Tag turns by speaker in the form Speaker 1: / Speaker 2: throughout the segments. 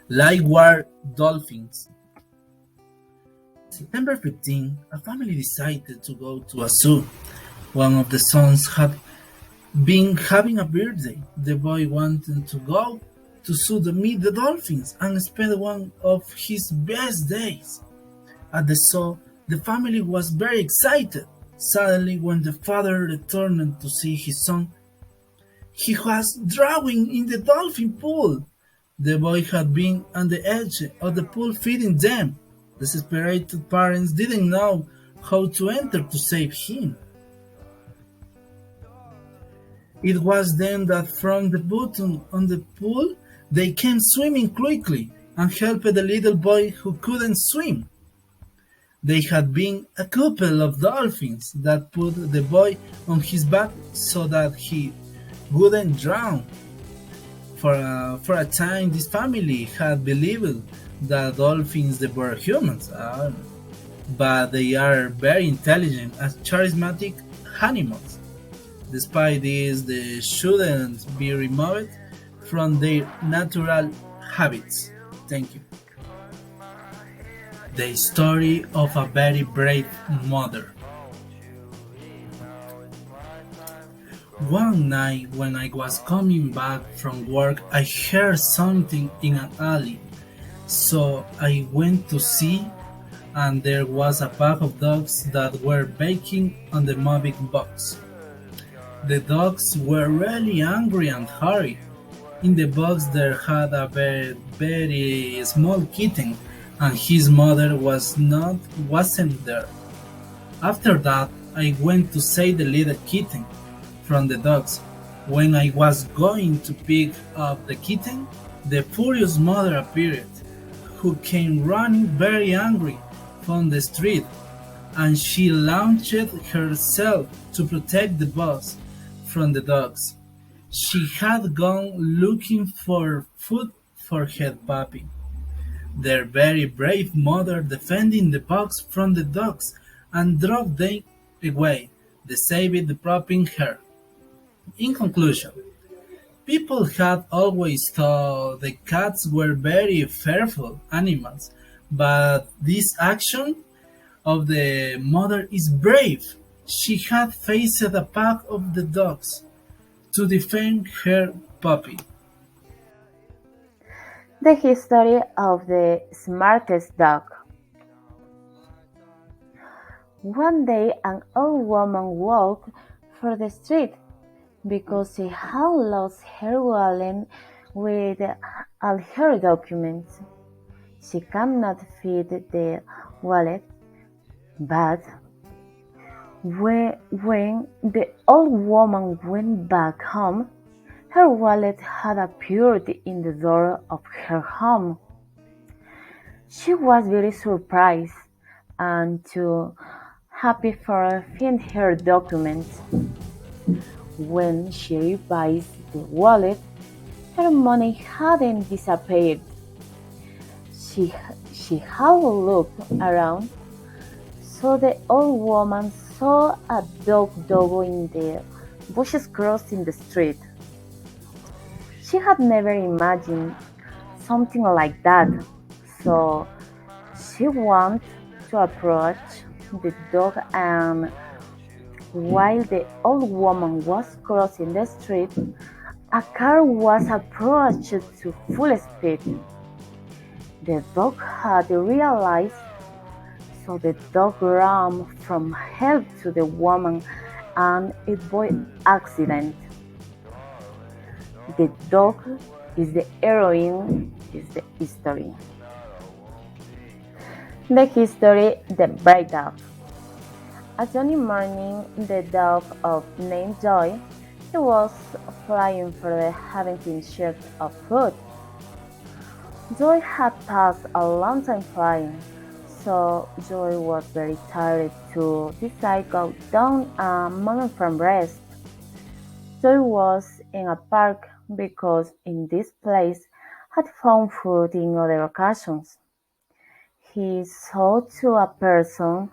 Speaker 1: Like were dolphins. September 15, a family decided to go to a zoo. One of the sons had been having a birthday. The boy wanted to go to zoo to meet the dolphins and spend one of his best days. At the zoo, the family was very excited. Suddenly, when the father returned to see his son, he was drowning in the dolphin pool. The boy had been on the edge of the pool feeding them. The desperate parents didn't know how to enter to save him. It was then that from the bottom of the pool they came swimming quickly and helped the little boy who couldn't swim. They had been a couple of dolphins that put the boy on his back so that he wouldn't drown. For a time, this family had believed that dolphins they were humans, but they are very intelligent and charismatic animals. Despite this, they shouldn't be removed from their natural habits. Thank you. The story of a very brave mother. One night when I was coming back from work, I heard something in an alley. So I went to see, and there was a pack of dogs that were baking on the moving box. The dogs were really angry and hurried. In the box there had a very small kitten, and his mother wasn't there. After that, I went to save the little kitten from the dogs. When I was going to pick up the kitten, the furious mother appeared, who came running very angry from the street, and she launched herself to protect the box from the dogs. She had gone looking for food for her puppy. Their very brave mother defending the box from the dogs and drove them away, the saved dropping her. In conclusion, people had always thought the cats were very fearful animals, but this action of the mother is brave. She had faced a pack of the dogs to defend her puppy.
Speaker 2: The history of the smartest dog. One day, an old woman walked through the street because she had lost her wallet with all her documents. She cannot fit the wallet, but when the old woman went back home, her wallet had appeared in the door of her home. She was very surprised and too happy for finding her documents. When she revised the wallet, her money hadn't disappeared. She, she had looked around, so the old woman saw a dog in the bushes crossing the street. She had never imagined something like that, so she wanted to approach the dog, and while the old woman was crossing the street, a car was approached to full speed. The dog had realized, so the dog ran from help to the woman and avoided accident. The dog is the heroine is the history. The history, the breakup. A sunny morning, the dog of named Joy, he was flying for the having share of food. Joy had passed a long time flying, so Joy was very tired to decide go down a moment from rest. Joy was in a park because in this place had found food in other occasions. He saw to a person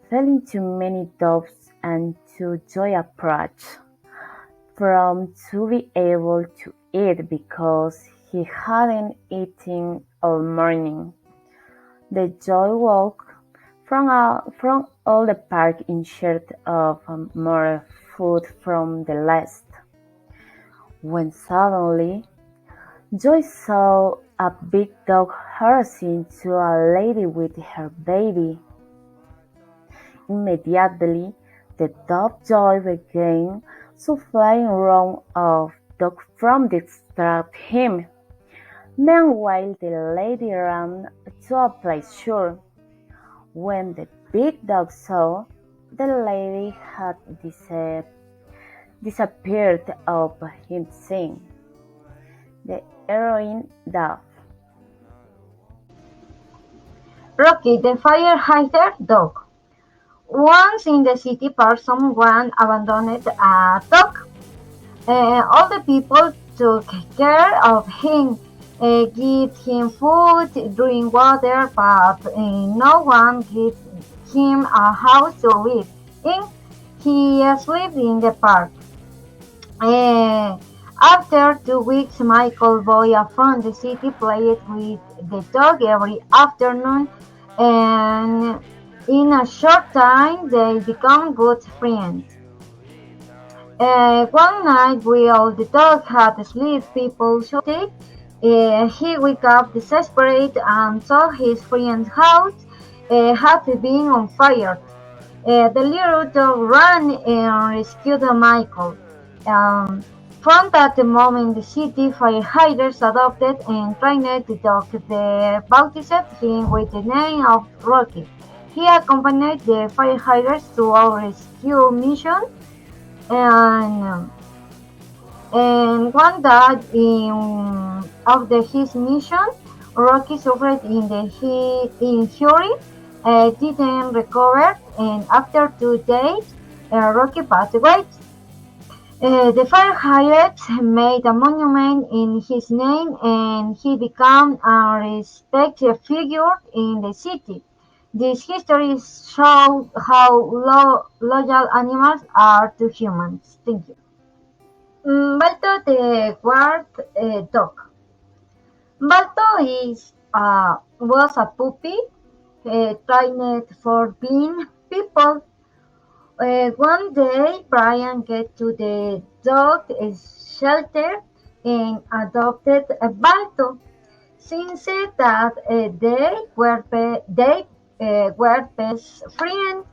Speaker 2: failing too many doves and to Joy approach from to be able to eat because he hadn't eaten all morning. The joy walked from all the park in search of more food from the last, when suddenly Joy saw a big dog harassing to a lady with her baby. Immediately, the dog Joy began to fly around of dog from distract him. Meanwhile, the lady ran to a place sure. When the big dog saw the lady had disappeared of him saying, the heroine dove.
Speaker 3: Rocky the Firehider Dog. Once in the city park, someone abandoned a dog. All the people took care of him, give him food, drink water, but no one gave him a house to live in. He slept in the park. Uh, After 2 weeks, Michael Boya from the city played with the dog every afternoon, and in a short time they become good friends. One night, while the dog had slept, people shouted. He woke up desperate and saw his friend's house had been on fire. The little dog ran and rescued Michael. Um, from that moment, the city firefighters adopted and trained the dog. They bautized him with the name of Rocky. He accompanied the firefighters to all rescue missions, and one died after his mission. Rocky suffered injury, didn't recover, and after 2 days, Rocky passed away. The firefighters made a monument in his name, and he became a respected figure in the city. This history shows how loyal animals are to humans. Thank you. Balto the guard dog. Balto was a puppy trained for being people. One day, Brian get to the dog shelter and adopted a Balto. Since that they were best friends,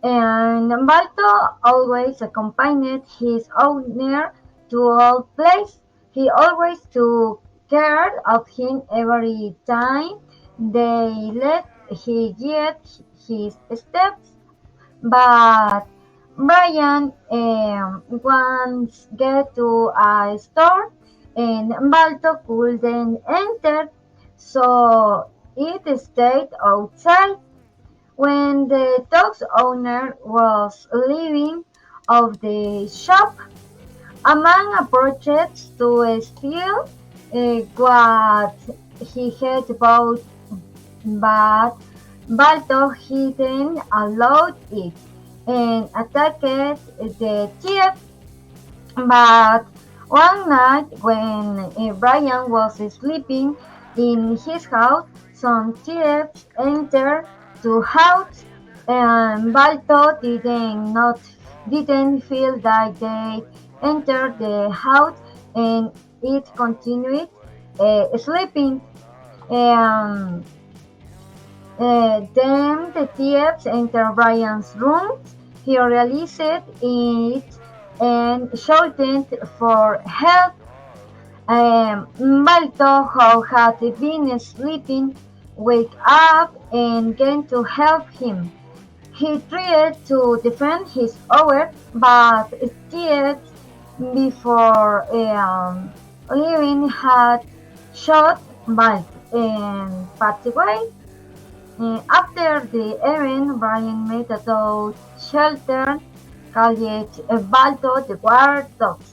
Speaker 3: and Balto always accompanied his owner to all places. He always took care of him every time they let he get his steps. But Brian once get to a store and Balto couldn't enter, so it stayed outside. When the dog's owner was leaving of the shop, a man approached to steal what he had bought, but Balto didn't allow it and attacked the thief. But one night, when Brian was sleeping in his house, some thieves entered the house, and Balto didn't feel that they entered the house, and it continued sleeping. Um, then the thieves entered Brian's room. He realized it and shouted for help. Balto, who had been sleeping, woke up and began to help him. He tried to defend his owner, but Steve, before leaving, had shot Balto and passed away. After the event, Brian made a dog shelter called Balto the Guard Dogs,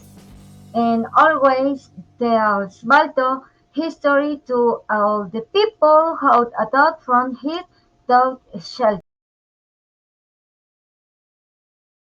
Speaker 3: and always tells Balto history to all the people who adopt from his dog shelter.